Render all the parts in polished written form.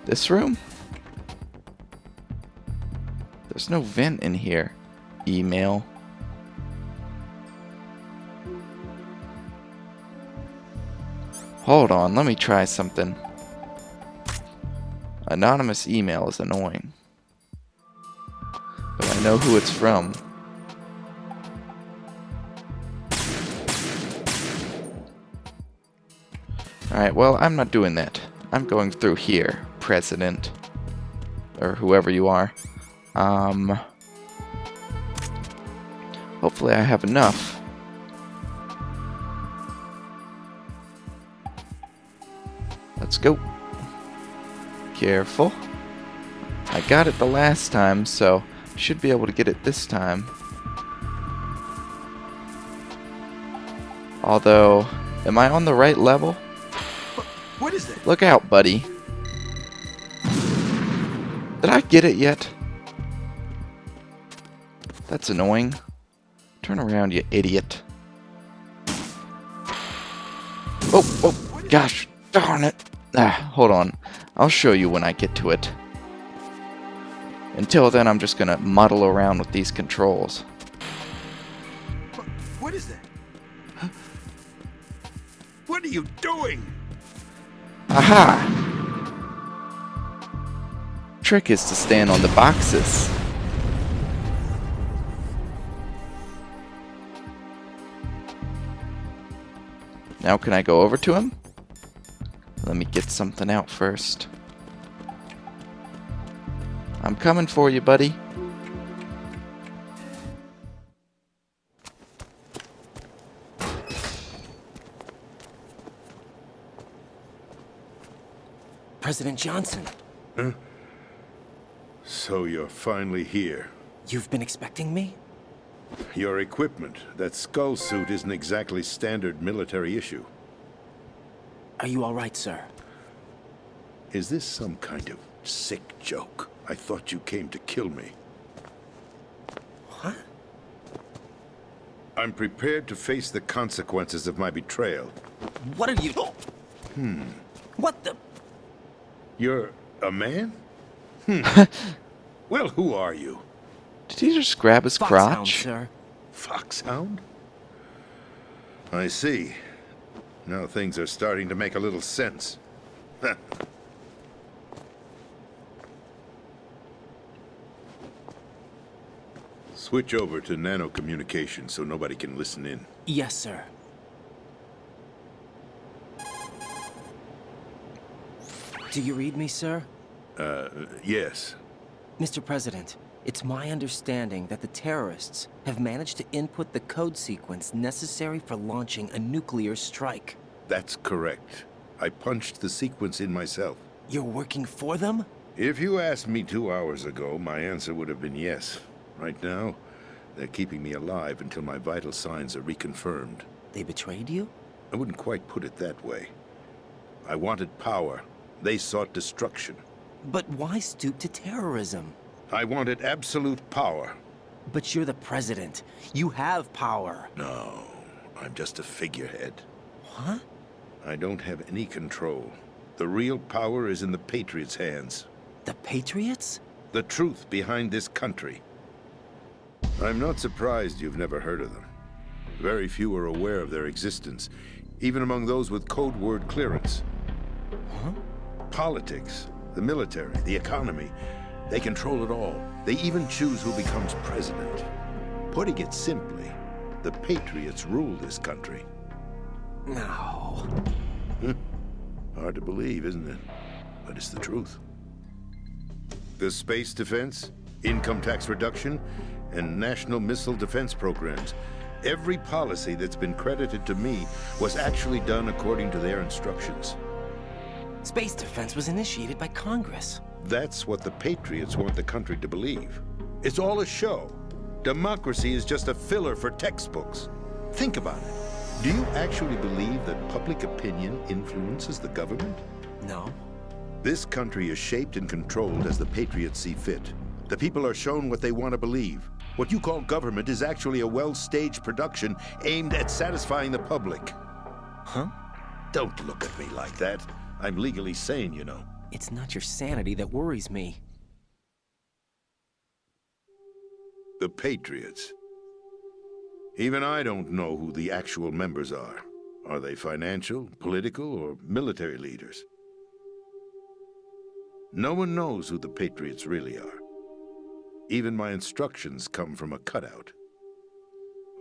This room? There's no vent in here. Email. Hold on, let me try something. Anonymous email is annoying. But I know who it's from. Alright, well, I'm not doing that. I'm going through here, President. Or whoever you are. Hopefully I have enough. Let's go. Careful. I got it the last time, so should be able to get it this time. Although, am I on the right level? What is that? Look out, buddy. Did I get it yet? That's annoying. Turn around, you idiot. Oh, gosh, darn it. Hold on. I'll show you when I get to it. Until then, I'm just gonna muddle around with these controls. What is that? Huh? What are you doing? Aha! Trick is to stand on the boxes. Now can I go over to him? Let me get something out first. I'm coming for you, buddy. President Johnson. Huh? So you're finally here. You've been expecting me? Your equipment, that skull suit, isn't exactly standard military issue. Are you all right, sir? Is this some kind of sick joke? I thought you came to kill me. What? I'm prepared to face the consequences of my betrayal. What are you... What the... You're a man? Well, who are you? Did he just grab his Foxhound, crotch? sir. Foxhound? I see. Now things are starting to make a little sense. Switch over to nano-communication so nobody can listen in. Yes, sir. Do you read me, sir? Yes. Mr. President, it's my understanding that the terrorists have managed to input the code sequence necessary for launching a nuclear strike. That's correct. I punched the sequence in myself. You're working for them? If you asked me 2 hours ago, my answer would have been yes. Right now, they're keeping me alive until my vital signs are reconfirmed. They betrayed you? I wouldn't quite put it that way. I wanted power. They sought destruction. But why stoop to terrorism? I wanted absolute power. But you're the president. You have power. No, I'm just a figurehead. What? I don't have any control. The real power is in the Patriots' hands. The Patriots? The truth behind this country. I'm not surprised you've never heard of them. Very few are aware of their existence, even among those with code word clearance. Huh? Politics, the military, the economy, they control it all. They even choose who becomes president. Putting it simply, the Patriots rule this country. No. Hard to believe, isn't it? But it's the truth. The space defense, income tax reduction, and national missile defense programs. Every policy that's been credited to me was actually done according to their instructions. Space defense was initiated by Congress. That's what the Patriots want the country to believe. It's all a show. Democracy is just a filler for textbooks. Think about it. Do you actually believe that public opinion influences the government? No. This country is shaped and controlled as the Patriots see fit. The people are shown what they want to believe. What you call government is actually a well-staged production aimed at satisfying the public. Huh? Don't look at me like that. I'm legally sane, you know. It's not your sanity that worries me. The Patriots. Even I don't know who the actual members are. Are they financial, political, or military leaders? No one knows who the Patriots really are. Even my instructions come from a cutout.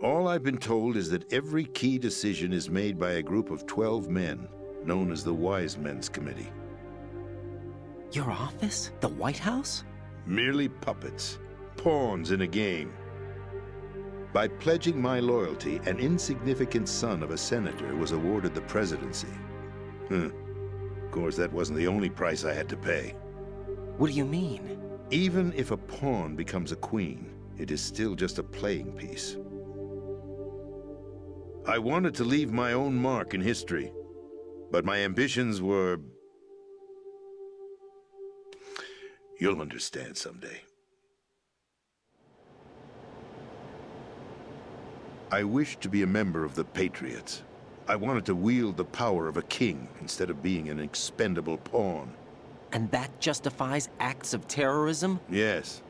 All I've been told is that every key decision is made by a group of 12 men, known as the Wise Men's Committee. Your office? The White House? Merely puppets, pawns in a game. By pledging my loyalty, an insignificant son of a senator was awarded the presidency. Of course, that wasn't the only price I had to pay. What do you mean? Even if a pawn becomes a queen, it is still just a playing piece. I wanted to leave my own mark in history, but my ambitions were... You'll understand someday. I wished to be a member of the Patriots. I wanted to wield the power of a king instead of being an expendable pawn. And that justifies acts of terrorism? Yes.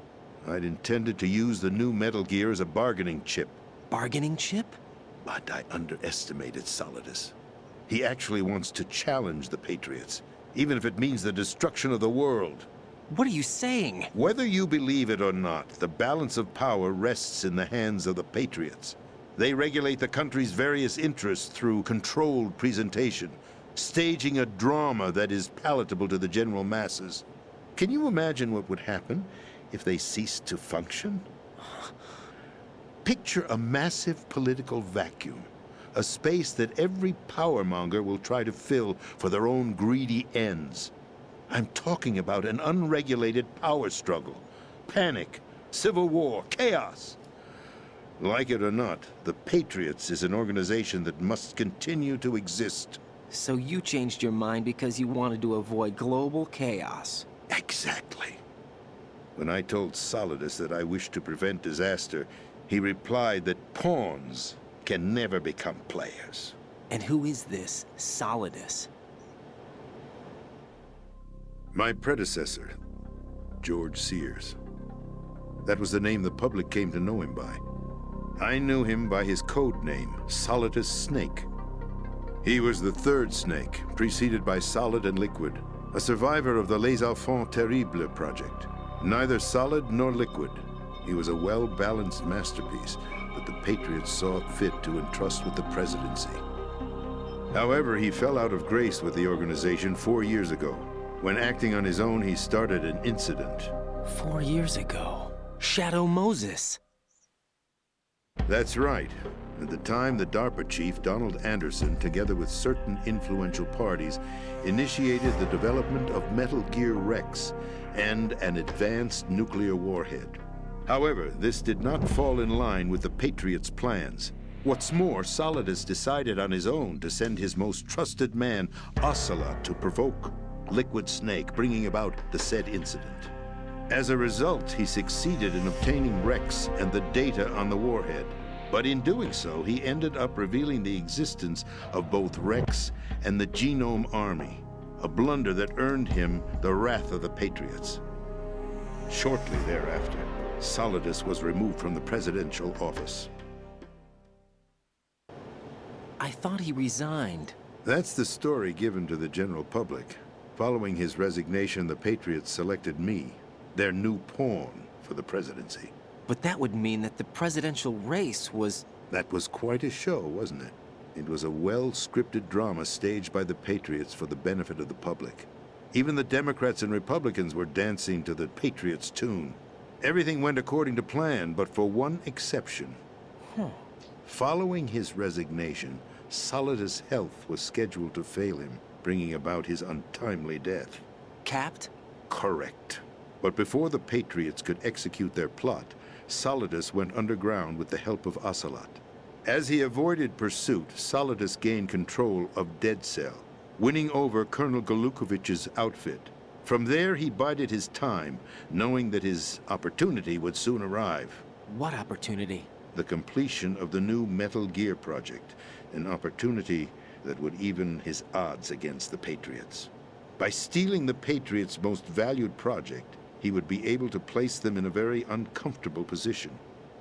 I'd intended to use the new Metal Gear as a bargaining chip. Bargaining chip? But I underestimated Solidus. He actually wants to challenge the Patriots, even if it means the destruction of the world. What are you saying? Whether you believe it or not, the balance of power rests in the hands of the Patriots. They regulate the country's various interests through controlled presentation, staging a drama that is palatable to the general masses. Can you imagine what would happen if they ceased to function? Picture a massive political vacuum, a space that every powermonger will try to fill for their own greedy ends. I'm talking about an unregulated power struggle, panic, civil war, chaos. Like it or not, the Patriots is an organization that must continue to exist. So you changed your mind because you wanted to avoid global chaos. Exactly. When I told Solidus that I wished to prevent disaster, he replied that pawns can never become players. And who is this Solidus? My predecessor, George Sears. That was the name the public came to know him by. I knew him by his code name, Solidus Snake. He was the third snake, preceded by Solid and Liquid, a survivor of the Les Enfants Terribles project. Neither solid nor liquid, he was a well-balanced masterpiece that the Patriots saw fit to entrust with the presidency. However, he fell out of grace with the organization 4 years ago. When acting on his own, he started an incident. 4 years ago. Shadow Moses. That's right. At the time, the DARPA chief, Donald Anderson, together with certain influential parties, initiated the development of Metal Gear Rex and an advanced nuclear warhead. However, this did not fall in line with the Patriots' plans. What's more, Solidus decided on his own to send his most trusted man, Ocelot, to provoke Liquid Snake, bringing about the said incident. As a result, he succeeded in obtaining Rex and the data on the warhead. But in doing so, he ended up revealing the existence of both Rex and the Genome Army, a blunder that earned him the wrath of the Patriots. Shortly thereafter, Solidus was removed from the presidential office. I thought he resigned. That's the story given to the general public. Following his resignation, the Patriots selected me, their new pawn, for the presidency. But that would mean that the presidential race was... That was quite a show, wasn't it? It was a well-scripted drama staged by the Patriots for the benefit of the public. Even the Democrats and Republicans were dancing to the Patriots' tune. Everything went according to plan, but for one exception. Following his resignation, Solidus' health was scheduled to fail him, bringing about his untimely death. Capped? Correct. But before the Patriots could execute their plot, Solidus went underground with the help of Ocelot. As he avoided pursuit, Solidus gained control of Dead Cell, winning over Colonel Golukovich's outfit. From there, he bided his time, knowing that his opportunity would soon arrive. What opportunity? The completion of the new Metal Gear project, an opportunity that would even his odds against the Patriots. By stealing the Patriots' most valued project, he would be able to place them in a very uncomfortable position.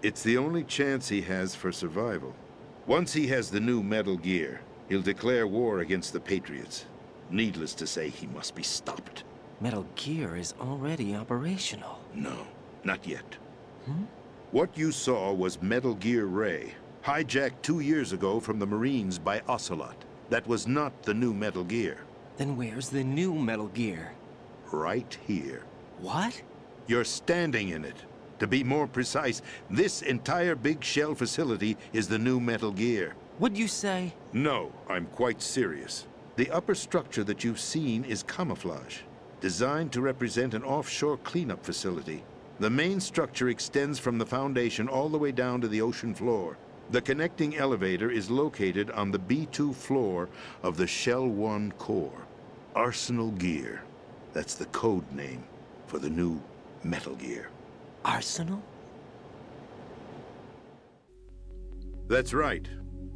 It's the only chance he has for survival. Once he has the new Metal Gear, he'll declare war against the Patriots. Needless to say, he must be stopped. Metal Gear is already operational. No, not yet. What you saw was Metal Gear Ray, hijacked 2 years ago from the Marines by Ocelot. That was not the new Metal Gear. Then where's the new Metal Gear? Right here. What? You're standing in it. To be more precise, this entire big shell facility is the new Metal Gear. What'd you say? No, I'm quite serious. The upper structure that you've seen is camouflage, designed to represent an offshore cleanup facility. The main structure extends from the foundation all the way down to the ocean floor. The connecting elevator is located on the B2 floor of the Shell 1 core. Arsenal Gear. That's the code name for the new Metal Gear. Arsenal? That's right.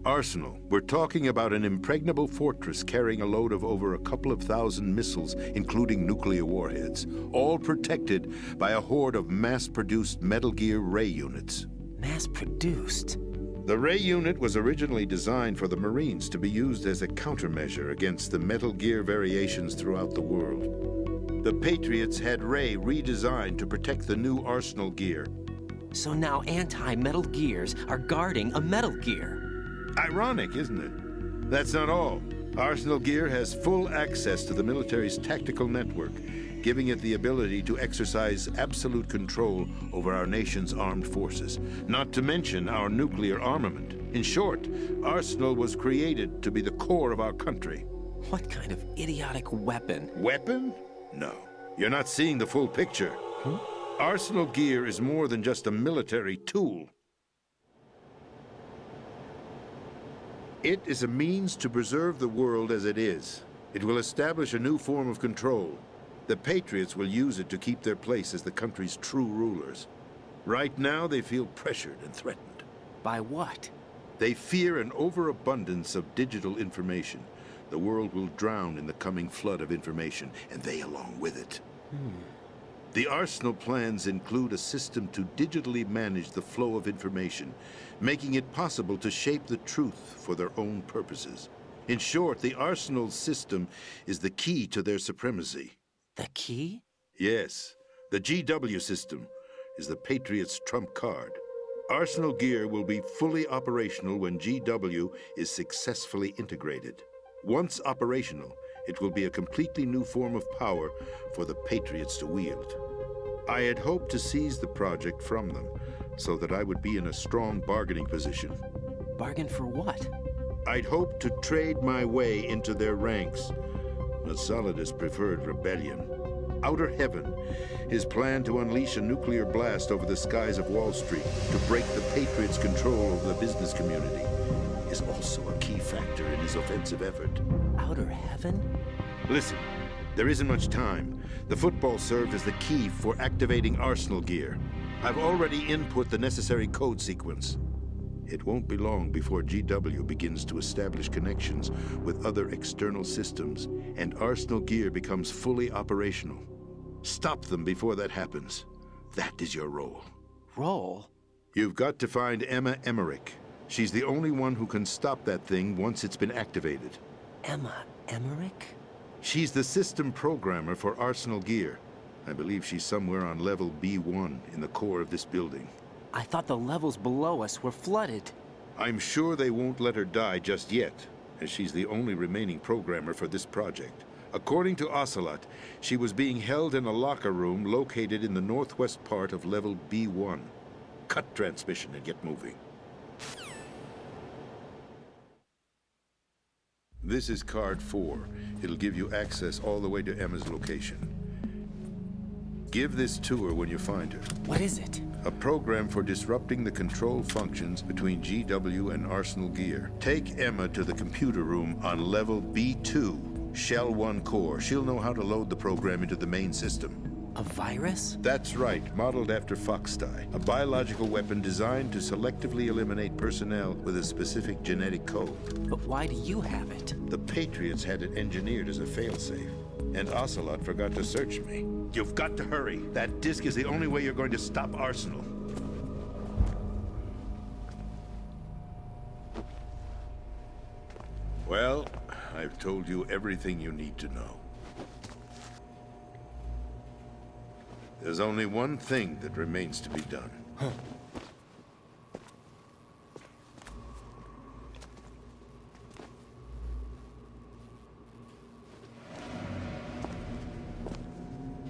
Arsenal. We're talking about an impregnable fortress carrying a load of over a couple of thousand missiles, including nuclear warheads, all protected by a horde of mass-produced Metal Gear Ray units. Mass-produced? The Ray unit was originally designed for the Marines to be used as a countermeasure against the Metal Gear variations throughout the world. The Patriots had Ray redesigned to protect the new Arsenal Gear. So now anti-Metal Gears are guarding a Metal Gear. Ironic, isn't it? That's not all. Arsenal Gear has full access to the military's tactical network, giving it the ability to exercise absolute control over our nation's armed forces, not to mention our nuclear armament. In short, Arsenal was created to be the core of our country. What kind of idiotic weapon? Weapon? No. You're not seeing the full picture. Arsenal Gear is more than just a military tool. It is a means to preserve the world as it is. It will establish a new form of control. The Patriots will use it to keep their place as the country's true rulers. Right now, they feel pressured and threatened. By what? They fear an overabundance of digital information. The world will drown in the coming flood of information, and they along with it. The Arsenal plans include a system to digitally manage the flow of information, making it possible to shape the truth for their own purposes. In short, the Arsenal system is the key to their supremacy. The key? Yes, the GW system is the Patriots' trump card. Arsenal Gear will be fully operational when GW is successfully integrated. Once operational, it will be a completely new form of power for the Patriots to wield. I had hoped to seize the project from them, so that I would be in a strong bargaining position. Bargain for what? I'd hoped to trade my way into their ranks, but Solidus preferred rebellion. Outer Heaven, his plan to unleash a nuclear blast over the skies of Wall Street to break the Patriots' control over the business community, is also a key factor in his offensive effort. Outer Heaven? Listen, there isn't much time. The football served as the key for activating Arsenal Gear. I've already input the necessary code sequence. It won't be long before GW begins to establish connections with other external systems, and Arsenal Gear becomes fully operational. Stop them before that happens. That is your role. Role? You've got to find Emma Emmerich. She's the only one who can stop that thing once it's been activated. Emma Emmerich? She's the system programmer for Arsenal Gear. I believe she's somewhere on level B1 in the core of this building. I thought the levels below us were flooded. I'm sure they won't let her die just yet, as she's the only remaining programmer for this project. According to Ocelot, she was being held in a locker room located in the northwest part of level B1. Cut transmission and get moving. This is card 4. It'll give you access all the way to Emma's location. Give this to her when you find her. What is it? A program for disrupting the control functions between GW and Arsenal Gear. Take Emma to the computer room on level B2, Shell 1 core. She'll know how to load the program into the main system. A virus? That's right, modeled after Foxdie, a biological weapon designed to selectively eliminate personnel with a specific genetic code. But why do you have it? The Patriots had it engineered as a failsafe. And Ocelot forgot to search me. You've got to hurry. That disk is the only way you're going to stop Arsenal. Well, I've told you everything you need to know. There's only one thing that remains to be done.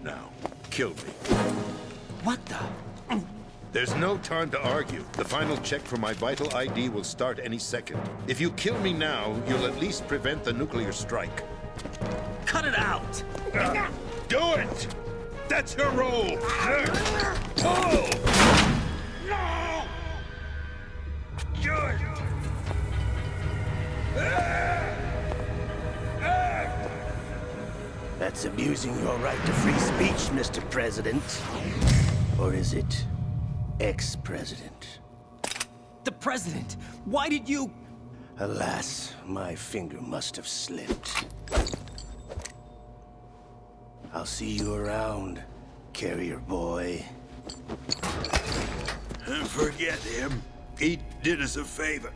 Now, kill me. What the? There's no time to argue. The final check for my vital ID will start any second. If you kill me now, you'll at least prevent the nuclear strike. Cut it out! Do it! That's your role! Pull! No! Good! That's abusing your right to free speech, Mr. President. Or is it ex-president? The president! Why did you... Alas, my finger must have slipped. I'll see you around, carrier boy. Forget him. He did us a favor.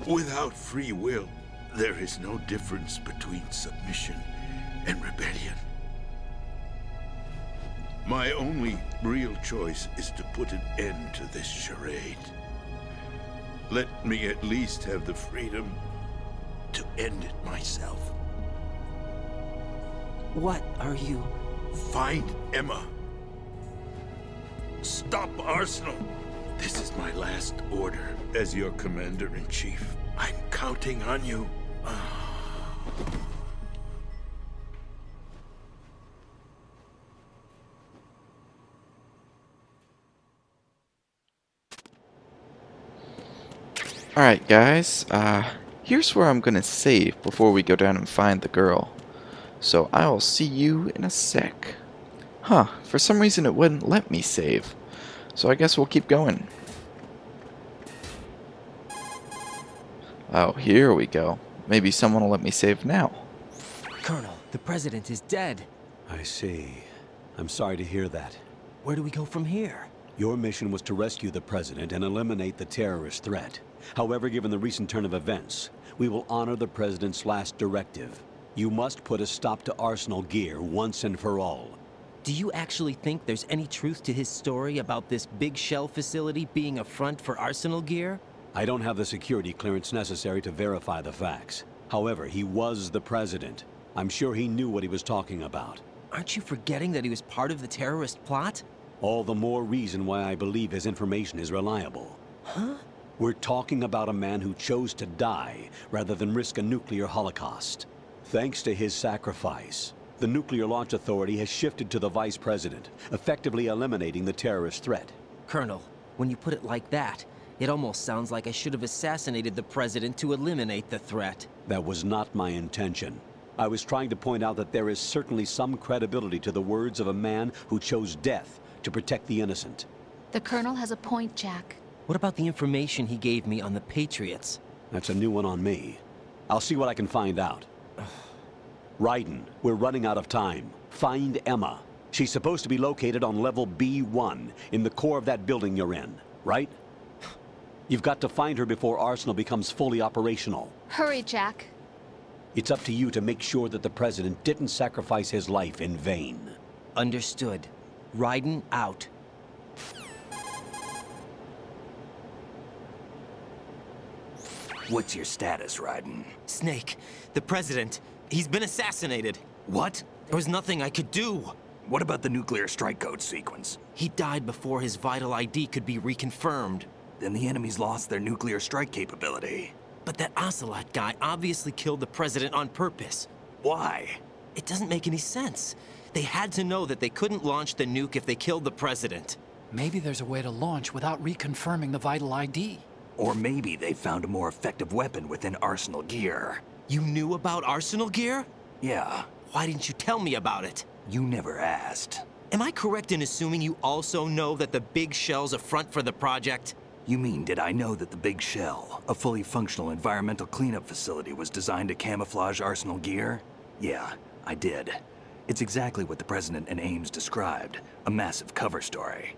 Without free will, there is no difference between submission and rebellion. My only real choice is to put an end to this charade. Let me at least have the freedom to end it myself. What are you... Find Emma. Stop Arsenal. This is my last order as your commander-in-chief. I'm counting on you. Alright guys, here's where I'm gonna save before we go down and find the girl. So I'll see you in a sec. Huh, for some reason it wouldn't let me save. So I guess we'll keep going. Oh, here we go. Maybe someone will let me save now. Colonel, the president is dead. I see. I'm sorry to hear that. Where do we go from here? Your mission was to rescue the president and eliminate the terrorist threat. However, given the recent turn of events, we will honor the president's last directive. You must put a stop to Arsenal gear once and for all. Do you actually think there's any truth to his story about this big shell facility being a front for Arsenal gear? I don't have the security clearance necessary to verify the facts. However, he was the president. I'm sure he knew what he was talking about. Aren't you forgetting that he was part of the terrorist plot? All the more reason why I believe his information is reliable. Huh? We're talking about a man who chose to die rather than risk a nuclear holocaust. Thanks to his sacrifice, the Nuclear Launch Authority has shifted to the vice president, effectively eliminating the terrorist threat. Colonel, when you put it like that, it almost sounds like I should have assassinated the president to eliminate the threat. That was not my intention. I was trying to point out that there is certainly some credibility to the words of a man who chose death to protect the innocent. The Colonel has a point, Jack. What about the information he gave me on the Patriots? That's a new one on me. I'll see what I can find out. Raiden, we're running out of time. Find Emma. She's supposed to be located on level B1, in the core of that building you're in, right? You've got to find her before Arsenal becomes fully operational. Hurry, Jack. It's up to you to make sure that the president didn't sacrifice his life in vain. Understood. Raiden out. What's your status, Raiden? Snake, the president, he's been assassinated. What? There was nothing I could do. What about the nuclear strike code sequence? He died before his vital ID could be reconfirmed. Then the enemy's lost their nuclear strike capability. But that Ocelot guy obviously killed the president on purpose. Why? It doesn't make any sense. They had to know that they couldn't launch the nuke if they killed the president. Maybe there's a way to launch without reconfirming the vital ID. Or maybe they found a more effective weapon within Arsenal gear. You knew about Arsenal gear? Yeah, Why didn't you tell me about it? you never asked. Am I correct in assuming you also know that the big shell's a front for the project? You mean, did I know that the Big Shell, a fully functional environmental cleanup facility, was designed to camouflage Arsenal gear? Yeah, I did. It's exactly what the President and Ames described. A massive cover story.